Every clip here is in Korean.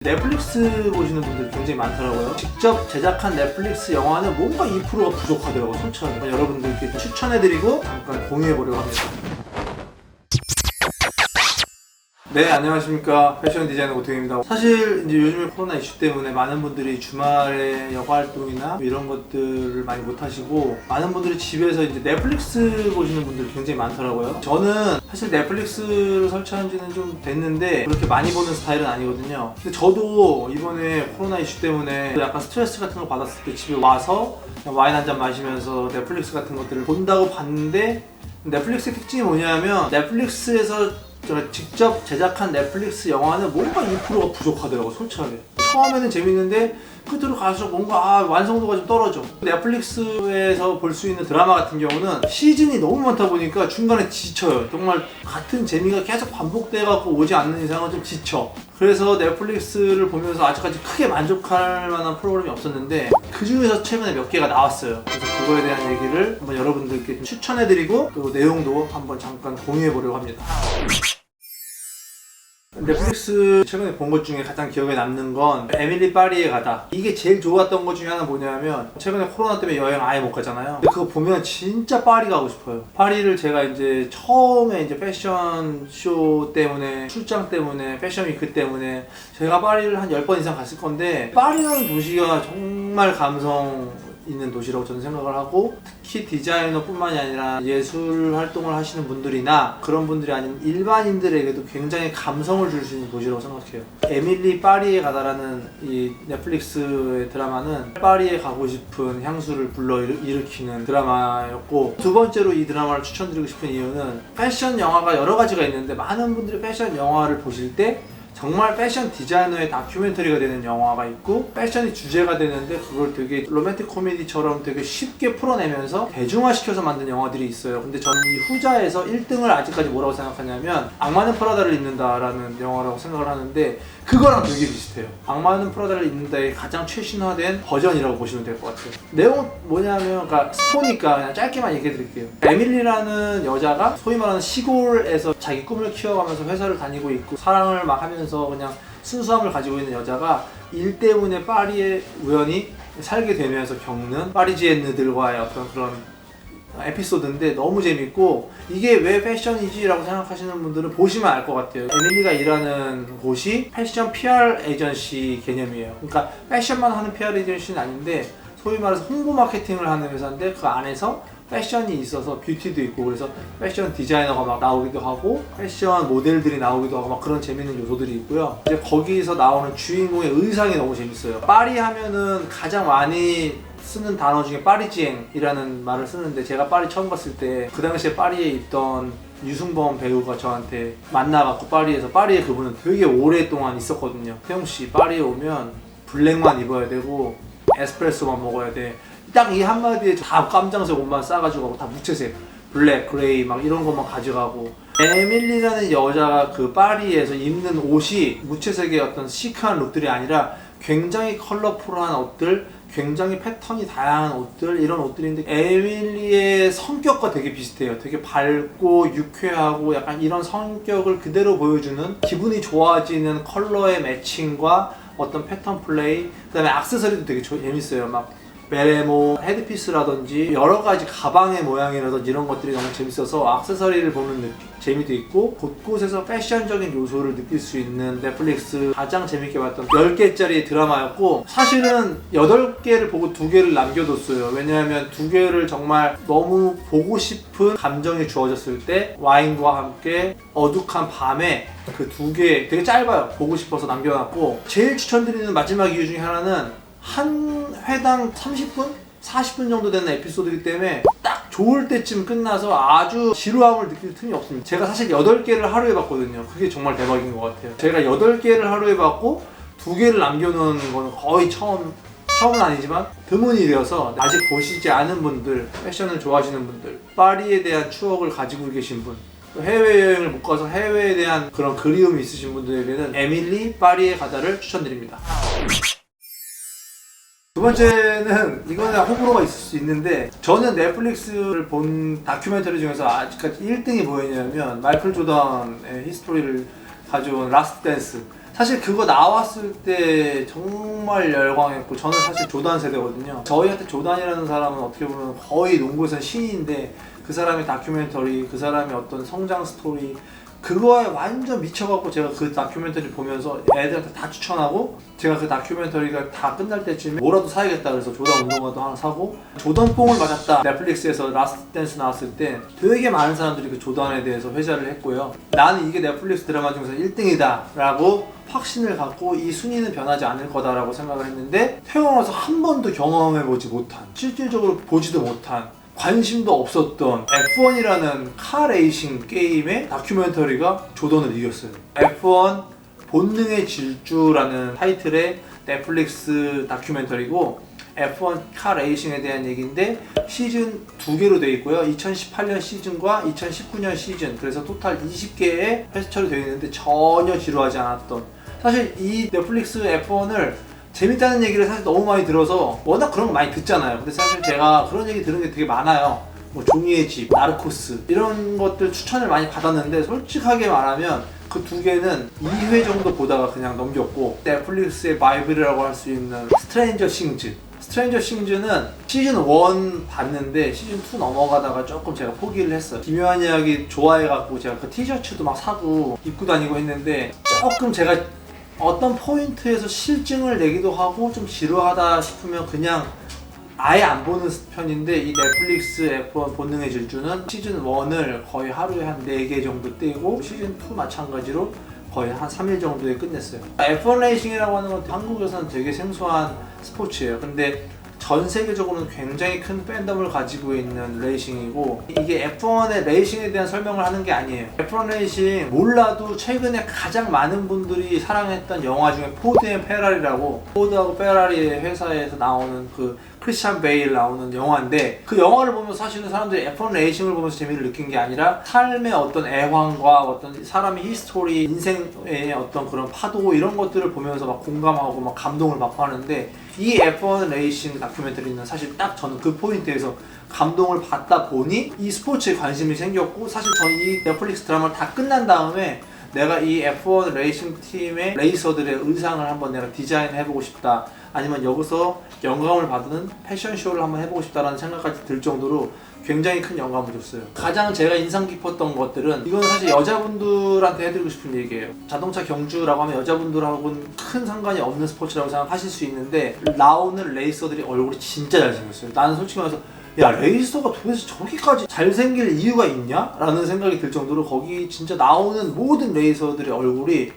넷플릭스 보시는 분들이 굉장히 많더라고요. 직접 제작한 넷플릭스 영화는 뭔가 2%가 부족하더라고요, 솔직하게. 여러분들께 추천해드리고 잠깐 공유해보려고 합니다. 네, 안녕하십니까. 패션 디자이너 오태우입니다. 사실 이제 요즘에 코로나 이슈 때문에 많은 분들이 주말에 여가 활동이나 이런 것들을 많이 못 하시고, 많은 분들이 집에서 이제 넷플릭스 보시는 분들이 굉장히 많더라고요. 저는 사실 넷플릭스를 설치한 지는 좀 됐는데 그렇게 많이 보는 스타일은 아니거든요. 근데 저도 이번에 코로나 이슈 때문에 약간 스트레스 같은 거 받았을 때 집에 와서 그냥 와인 한 잔 마시면서 넷플릭스 같은 것들을 본다고 봤는데, 넷플릭스의 특징이 뭐냐면 넷플릭스에서 직접 제작한 넷플릭스 영화는 뭔가 2%가 부족하더라고, 솔직하게. 처음에는 재밌는데 끝으로 갈수록 뭔가 완성도가 좀 떨어져. 넷플릭스에서 볼 수 있는 드라마 같은 경우는 시즌이 너무 많다 보니까 중간에 지쳐요. 정말 같은 재미가 계속 반복돼갖고 오지 않는 이상은 좀 지쳐. 그래서 넷플릭스를 보면서 아직까지 크게 만족할 만한 프로그램이 없었는데 그 중에서 최근에 몇 개가 나왔어요. 그래서 그거에 대한 얘기를 한번 여러분들께 좀 추천해드리고 그 내용도 한번 잠깐 공유해보려고 합니다. 넷플릭스 최근에 본 것 중에 가장 기억에 남는 건 에밀리 파리에 가다. 이게 제일 좋았던 것 중에 하나 뭐냐면, 최근에 코로나 때문에 여행 아예 못 가잖아요. 근데 그거 보면 진짜 파리 가고 싶어요. 파리를 제가 이제 처음에 이제 패션쇼 때문에, 출장 때문에, 패션 위크 때문에 제가 파리를 한 10번 이상 갔을 건데, 파리라는 도시가 정말 감성 있는 도시라고 저는 생각을 하고, 특히 디자이너뿐만이 아니라 예술 활동을 하시는 분들이나 그런 분들이 아닌 일반인들에게도 굉장히 감성을 줄 수 있는 도시라고 생각해요. 에밀리 파리에 가다라는 이 넷플릭스의 드라마는 파리에 가고 싶은 향수를 불러일으키는 드라마였고, 두 번째로 이 드라마를 추천드리고 싶은 이유는, 패션 영화가 여러 가지가 있는데 많은 분들이 패션 영화를 보실 때 정말 패션 디자이너의 다큐멘터리가 되는 영화가 있고, 패션이 주제가 되는데 그걸 되게 로맨틱 코미디처럼 되게 쉽게 풀어내면서 대중화시켜서 만든 영화들이 있어요. 근데 저는 이 후자에서 1등을 아직까지 뭐라고 생각하냐면 악마는 프라다를 입는다라는 영화라고 생각을 하는데, 그거랑 되게 비슷해요. 악마는 프라다를 입는다의 가장 최신화된 버전이라고 보시면 될 것 같아요. 내용은 뭐냐면, 그러니까 스포니까 그냥 짧게만 얘기해 드릴게요. 에밀리라는 여자가 소위 말하는 시골에서 자기 꿈을 키워가면서 회사를 다니고 있고 사랑을 막 하면서 그냥 순수함을 가지고 있는 여자가 일 때문에 파리에 우연히 살게 되면서 겪는 파리지엔느들과의 어떤 그런 에피소드인데 너무 재밌고, 이게 왜 패션이지? 라고 생각하시는 분들은 보시면 알 것 같아요. 에밀리가 일하는 곳이 패션 PR 에이전시 개념이에요. 그러니까 패션만 하는 PR 에이전시는 아닌데 소위 말해서 홍보 마케팅을 하는 회사인데, 그 안에서 패션이 있어서 뷰티도 있고, 그래서 패션 디자이너가 막 나오기도 하고 패션 모델들이 나오기도 하고 막 그런 재밌는 요소들이 있고요. 이제 거기서 나오는 주인공의 의상이 너무 재밌어요. 파리 하면은 가장 많이 쓰는 단어 중에 파리지앵이라는 말을 쓰는데, 제가 파리 처음 갔을 때 그 당시에 파리에 있던 유승범 배우가 저한테 만나갖고 파리에 그분은 되게 오랫동안 있었거든요. 태용씨, 파리에 오면 블랙만 입어야 되고 에스프레소만 먹어야 돼. 딱 이 한마디에 다 깜장색 옷만 싸가지고 다 무채색, 블랙, 그레이 막 이런 것만 가져가고, 에밀리라는 여자가 그 파리에서 입는 옷이 무채색의 어떤 시크한 룩들이 아니라 굉장히 컬러풀한 옷들, 굉장히 패턴이 다양한 옷들, 이런 옷들인데 에밀리의 성격과 되게 비슷해요. 되게 밝고 유쾌하고 약간 이런 성격을 그대로 보여주는, 기분이 좋아지는 컬러의 매칭과 어떤 패턴 플레이, 그 다음에 액세서리도 되게 재밌어요. 막 베레모 헤드피스라든지 여러 가지 가방의 모양이라든지 이런 것들이 너무 재밌어서 액세서리를 보는 재미도 있고, 곳곳에서 패션적인 요소를 느낄 수 있는 넷플릭스 가장 재밌게 봤던 10개짜리 드라마였고, 사실은 8개를 보고 2개를 남겨뒀어요. 왜냐하면 2개를 정말 너무 보고 싶은 감정이 주어졌을 때 와인과 함께 어둑한 밤에 그 2개 되게 짧아요. 보고 싶어서 남겨놨고, 제일 추천드리는 마지막 이유 중에 하나는 한 회당 30분? 40분 정도 되는 에피소드이기 때문에 딱 좋을 때쯤 끝나서 아주 지루함을 느낄 틈이 없습니다. 제가 사실 8개를 하루에 봤거든요. 그게 정말 대박인 것 같아요. 제가 8개를 하루에 봤고 2개를 남겨놓은 거는 거의 처음은 아니지만 드문 일이어서, 아직 보시지 않은 분들, 패션을 좋아하시는 분들, 파리에 대한 추억을 가지고 계신 분, 해외여행을 못 가서 해외에 대한 그런 그리움이 있으신 분들에게는 에밀리 파리에 가다를 추천드립니다. 두 번째는, 이거는 호불호가 있을 수 있는데, 저는 넷플릭스를 본 다큐멘터리 중에서 아직까지 1등이 뭐였냐면 마이클 조던의 히스토리를 가져온 라스트 댄스. 사실 그거 나왔을 때 정말 열광했고, 저는 사실 조단 세대거든요. 저희한테 조단이라는 사람은 어떻게 보면 거의 농구에서는 신인인데, 그 사람의 다큐멘터리, 그 사람의 어떤 성장 스토리, 그거에 완전 미쳐갖고 제가 그 다큐멘터리 보면서 애들한테 다 추천하고, 제가 그 다큐멘터리가 다 끝날 때쯤에 뭐라도 사야겠다 그래서 조던 운동화도 하나 사고, 조던 뽕을 맞았다 넷플릭스에서 라스트 댄스 나왔을 때 되게 많은 사람들이 그 조던에 대해서 회자를 했고요. 나는 이게 넷플릭스 드라마 중에서 1등이다 라고 확신을 갖고 이 순위는 변하지 않을 거다라고 생각을 했는데, 태어나서 한 번도 경험해보지 못한, 실질적으로 보지도 못한, 관심도 없었던 F1이라는 카 레이싱 게임의 다큐멘터리가 조던을 이겼어요. F1 본능의 질주라는 타이틀의 넷플릭스 다큐멘터리고, F1 카 레이싱에 대한 얘기인데 시즌 2개로 되어 있고요. 2018년 시즌과 2019년 시즌, 그래서 토탈 20개의 회차로 되어 있는데 전혀 지루하지 않았던, 사실 이 넷플릭스 F1을 재밌다는 얘기를 사실 너무 많이 들어서, 워낙 그런 거 많이 듣잖아요. 근데 사실 제가 그런 얘기 들은 게 되게 많아요. 뭐 종이의 집, 나르코스 이런 것들 추천을 많이 받았는데, 솔직하게 말하면 그 두 개는 2회 정도 보다가 그냥 넘겼고, 넷플릭스의 바이블이라고 할 수 있는 스트레인저 싱즈, 스트레인저 싱즈는 시즌 1 봤는데 시즌 2 넘어가다가 조금 제가 포기를 했어요. 기묘한 이야기 좋아해갖고 제가 그 티셔츠도 막 사고 입고 다니고 했는데, 조금 제가 어떤 포인트에서 실증을 내기도 하고 좀 지루하다 싶으면 그냥 아예 안 보는 편인데, 이 넷플릭스 F1 본능의 질주는 시즌 1을 거의 하루에 한 4개 정도 떼고, 시즌 2 마찬가지로 거의 한 3일 정도에 끝냈어요. F1 레이싱이라고 하는 건 한국에서는 되게 생소한 스포츠예요. 근데 전 세계적으로는 굉장히 큰 팬덤을 가지고 있는 레이싱이고, 이게 F1의 레이싱에 대한 설명을 하는 게 아니에요. F1 레이싱 몰라도 최근에 가장 많은 분들이 사랑했던 영화 중에 포드 앤 페라리라고, 포드하고 페라리의 회사에서 나오는 그 크리스찬 베일 나오는 영화인데, 그 영화를 보면서 사실은 사람들이 F1 레이싱을 보면서 재미를 느낀 게 아니라 삶의 어떤 애환과 어떤 사람의 히스토리, 인생의 어떤 그런 파도, 이런 것들을 보면서 막 공감하고 막 감동을 받고 하는데, 이 F1 레이싱 다큐멘터리는 사실 딱 저는 그 포인트에서 감동을 받다 보니 이 스포츠에 관심이 생겼고, 사실 저는 이 넷플릭스 드라마를 다 끝난 다음에 내가 이 F1 레이싱 팀의 레이서들의 의상을 한번 내가 디자인해보고 싶다, 아니면 여기서 영감을 받는 패션쇼를 한번 해보고 싶다라는 생각까지 들 정도로 굉장히 큰 영감을 줬어요. 가장 제가 인상 깊었던 것들은, 이건 사실 여자분들한테 해드리고 싶은 얘기예요. 자동차 경주라고 하면 여자분들하고는 큰 상관이 없는 스포츠라고 생각하실 수 있는데, 나오는 레이서들이 얼굴이 진짜 잘생겼어요. 나는 솔직히 말해서 야, 레이서가 도대체 저기까지 잘생길 이유가 있냐? 라는 생각이 들 정도로 거기 진짜 나오는 모든 레이서들의 얼굴이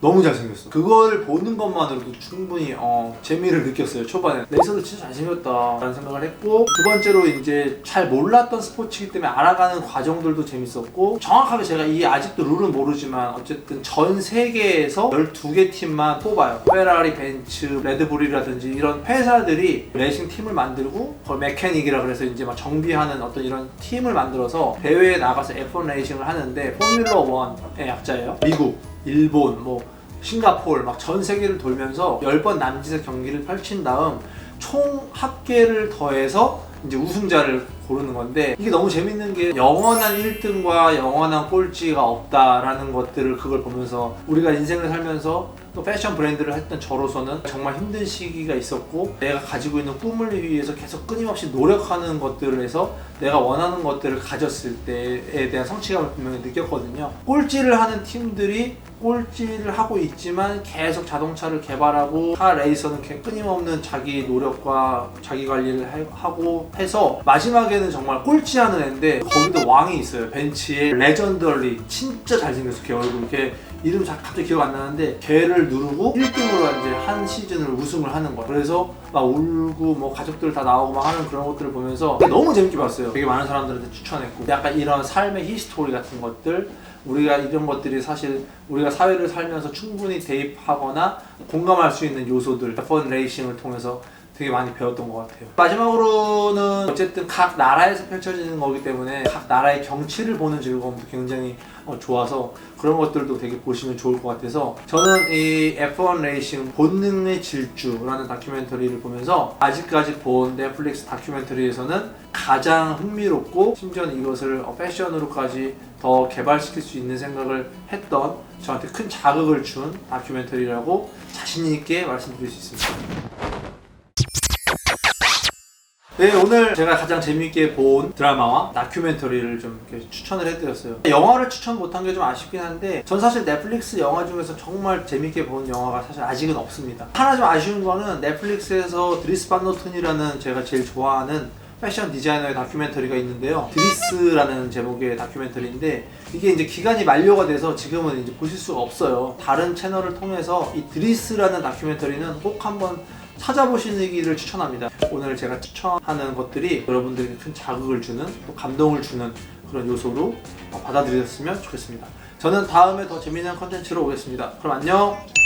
너무 잘생겼어. 그걸 보는 것만으로도 충분히 재미를 느꼈어요. 초반에 레이서도 진짜 잘생겼다 라는 생각을 했고, 두 번째로 이제 잘 몰랐던 스포츠이기 때문에 알아가는 과정들도 재밌었고, 정확하게 제가 이 아직도 룰은 모르지만 어쨌든 전 세계에서 12개 팀만 뽑아요. 페라리, 벤츠, 레드불이라든지 이런 회사들이 레이싱 팀을 만들고, 그걸 메케닉이라 그래서 이제 막 정비하는 어떤 이런 팀을 만들어서 대회에 나가서 F1 레이싱을 하는데, 포뮬러 1의 약자예요. 미국, 일본, 뭐 싱가포르 막 전 세계를 돌면서 10번 남짓의 경기를 펼친 다음 총 합계를 더해서 이제 우승자를 고르는 건데, 이게 너무 재밌는 게 영원한 1등과 영원한 꼴찌가 없다라는 것들을, 그걸 보면서 우리가 인생을 살면서 또 패션 브랜드를 했던 저로서는 정말 힘든 시기가 있었고, 내가 가지고 있는 꿈을 위해서 계속 끊임없이 노력하는 것들을 해서 내가 원하는 것들을 가졌을 때에 대한 성취감을 분명히 느꼈거든요. 꼴찌를 하는 팀들이 꼴찌를 하고 있지만 계속 자동차를 개발하고, 카 레이서는 끊임없는 자기 노력과 자기 관리를 하고 해서 마지막에는 정말 꼴찌하는 애인데, 거기도 왕이 있어요. 벤치에 레전더리, 진짜 잘생겼어. 걔 얼굴, 걔 이름 갑자기 기억 안 나는데, 걔를 누르고 1등으로 이제 한 시즌을 우승을 하는 거야. 그래서 막 울고 뭐 가족들 다 나오고 막 하는 그런 것들을 보면서 너무 재밌게 봤어요. 되게 많은 사람들한테 추천했고, 약간 이런 삶의 히스토리 같은 것들, 우리가 이런 것들이 사실 우리가 사회를 살면서 충분히 대입하거나 공감할 수 있는 요소들, F1 레이싱을 통해서 되게 많이 배웠던 것 같아요. 마지막으로는 어쨌든 각 나라에서 펼쳐지는 거기 때문에 각 나라의 경치를 보는 즐거움도 굉장히 좋아서 그런 것들도 되게 보시면 좋을 것 같아서 저는 이 F1 레이싱 본능의 질주라는 다큐멘터리를 보면서 아직까지 본 넷플릭스 다큐멘터리에서는 가장 흥미롭고 심지어는 이것을 패션으로까지 더 개발시킬 수 있는 생각을 했던 저한테 큰 자극을 준 다큐멘터리라고 자신 있게 말씀드릴 수 있습니다. 네, 오늘 제가 가장 재미있게 본 드라마와 다큐멘터리를 좀 이렇게 추천을 해드렸어요. 영화를 추천 못한 게 좀 아쉽긴 한데 전 사실 넷플릭스 영화 중에서 정말 재미있게 본 영화가 사실 아직은 없습니다. 하나 좀 아쉬운 거는 넷플릭스에서 드리스 반노튼이라는 제가 제일 좋아하는 패션 디자이너의 다큐멘터리가 있는데요. 드리스라는 제목의 다큐멘터리인데 이게 이제 기간이 만료가 돼서 지금은 이제 보실 수가 없어요. 다른 채널을 통해서 이 드리스라는 다큐멘터리는 꼭 한번 찾아보시기를 추천합니다. 오늘 제가 추천하는 것들이 여러분들에게 큰 자극을 주는 또 감동을 주는 그런 요소로 받아들였으면 좋겠습니다. 저는 다음에 더 재미있는 컨텐츠로 오겠습니다. 그럼 안녕!